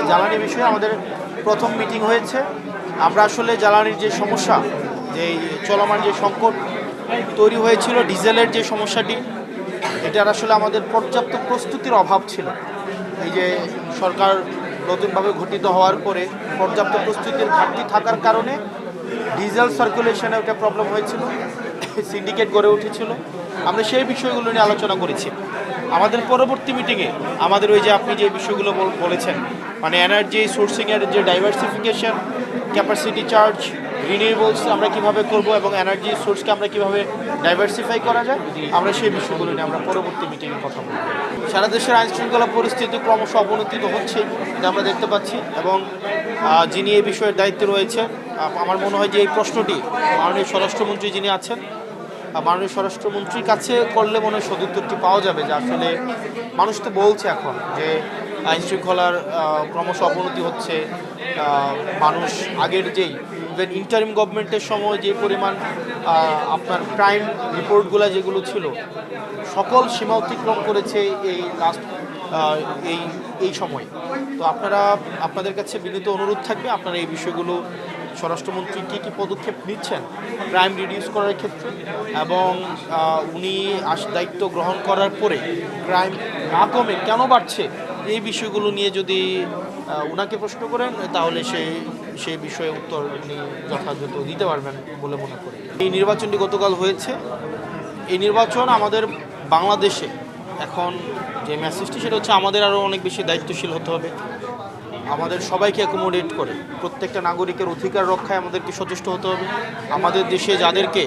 জ্বালানি বিষয়ে আমাদের প্রথম মিটিং হয়েছে। আমরা আসলে জ্বালানির যে সমস্যা, যে চলমান যে সংকট তৈরি হয়েছিল, ডিজেলের যে সমস্যাটি, এটার আসলে আমাদের পর্যাপ্ত প্রস্তুতির অভাব ছিল। এই যে সরকার নতুনভাবে গঠিত হওয়ার পরে পর্যাপ্ত প্রস্তুতির ঘাটতি থাকার কারণে ডিজেল সার্কুলেশনে একটা প্রবলেম হয়েছিল, সিন্ডিকেট গড়ে উঠেছিল। আমরা সেই বিষয়গুলো নিয়ে আলোচনা করেছি। আমাদের পরবর্তী মিটিংয়ে আমাদের ওই যে আপনি যে বিষয়গুলো বলেছেন, মানে এনার্জি সোর্সিংয়ের যে ডাইভার্সিফিকেশন, ক্যাপাসিটি চার্জ, রিনিউয়েবলস আমরা কীভাবে করব এবং এনার্জি সোর্সকে আমরা কীভাবে ডাইভার্সিফাই করা যায়, আমরা সেই বিষয়গুলো নিয়ে আমরা পরবর্তী মিটিংয়ে কথা বলব। সারা দেশের আইনশৃঙ্খলা পরিস্থিতি ক্রমশ অবনতি হচ্ছে, এটা আমরা দেখতে পাচ্ছি। এবং যিনি এই বিষয়ের দায়িত্বে রয়েছে, আমার মনে হয় যে এই প্রশ্নটি মাননীয় স্বরাষ্ট্রমন্ত্রী যিনি আছেন, মাননীয় স্বরাষ্ট্রমন্ত্রীর কাছে করলে মনে হয় সদুত্তরটি পাওয়া যাবে। যে আসলে মানুষ তো বলছে এখন যে আইনশৃঙ্খলার ক্রমশ অবনতি হচ্ছে। মানুষ আগের যেই ইভেন ইন্টারিম গভর্নমেন্টের সময় যে পরিমাণ আপনার ক্রাইম রিপোর্টগুলো যেগুলো ছিল, সকল সীমা অতিক্রম করেছে এই লাস্ট এই সময়। তো আপনাদের কাছে বিনীত অনুরোধ থাকবে, আপনারা এই বিষয়গুলো স্বরাষ্ট্রমন্ত্রী কী কী পদক্ষেপ নিচ্ছেন ক্রাইম রিডিউস করার ক্ষেত্রে, এবং উনি দায়িত্ব গ্রহণ করার পরে ক্রাইম না কমে কেন বাড়ছে, এই বিষয়গুলো নিয়ে যদি ওনাকে প্রশ্ন করেন তাহলে সেই বিষয়ে উত্তর উনি যথাযথ দিতে পারবেন বলে মনে করি। এই নির্বাচনটি গতকাল হয়েছে। এই নির্বাচন আমাদের বাংলাদেশে এখন যে মেসেজটি, সেটা হচ্ছে আমাদের আরও অনেক বেশি দায়িত্বশীল হতে হবে। আমাদের সবাইকে অ্যাকোমোডেট করে প্রত্যেকটা নাগরিকের অধিকার রক্ষায় আমাদেরকে সচেষ্ট হতে হবে। আমাদের দেশে যাদেরকে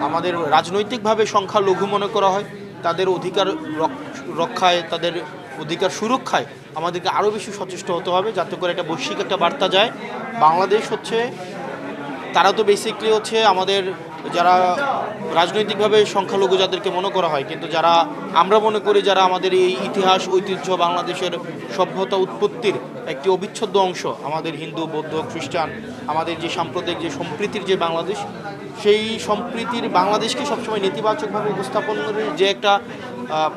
আমাদের রাজনৈতিকভাবে সংখ্যালঘু মনে করা হয়, তাদের অধিকার রক্ষায়, তাদের অধিকার সুরক্ষায় আমাদেরকে আরও বেশি সচেষ্ট হতে হবে, যাতে করে একটা বৈশ্বিক একটা বার্তা যায়। বাংলাদেশ হচ্ছে, তারা তো বেসিকলি হচ্ছে আমাদের যারা রাজনৈতিকভাবে সংখ্যালঘু যাদেরকে মনে করা হয়, কিন্তু যারা আমরা মনে করি যারা আমাদের এই ইতিহাস ঐতিহ্য, বাংলাদেশের সভ্যতা উৎপত্তির একটি অবিচ্ছেদ্য অংশ, আমাদের হিন্দু, বৌদ্ধ, খ্রিস্টান, আমাদের যে সাম্প্রদায়িক যে সম্প্রীতির যে বাংলাদেশ, সেই সম্প্রীতির বাংলাদেশকে সবসময় নেতিবাচকভাবে উপস্থাপনের যে একটা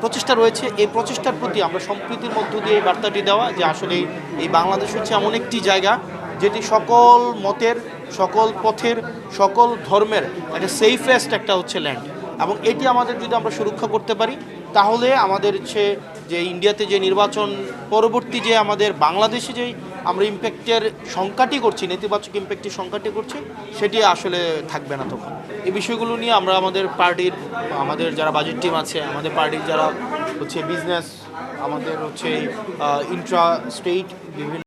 প্রচেষ্টা রয়েছে, এই প্রচেষ্টার প্রতি আমরা সম্প্রীতির মধ্য দিয়ে এই বার্তাটি দেওয়া যে আসলে এই বাংলাদেশ হচ্ছে এমন একটি জায়গা যেটি সকল মতের, সকল পথের, সকল ধর্মের একটা সেফেস্ট একটা হচ্ছে ল্যান্ড। এবং এটি আমাদের যদি আমরা সুরক্ষা করতে পারি, তাহলে আমাদের হচ্ছে যে ইন্ডিয়াতে যে নির্বাচন পরবর্তী যে আমাদের বাংলাদেশে যে আমরা ইম্প্যাক্টের সংখ্যাটি করছি, নেতিবাচক ইম্প্যাক্টের সংখ্যাটি করছি, সেটি আসলে থাকবে না তখন। এই বিষয়গুলো নিয়ে আমরা আমাদের পার্টির, আমাদের যারা বাজেট টিম আছে, আমাদের পার্টির যারা হচ্ছে বিজনেস, আমাদের হচ্ছে ইন্ট্রা স্টেট বিভিন্ন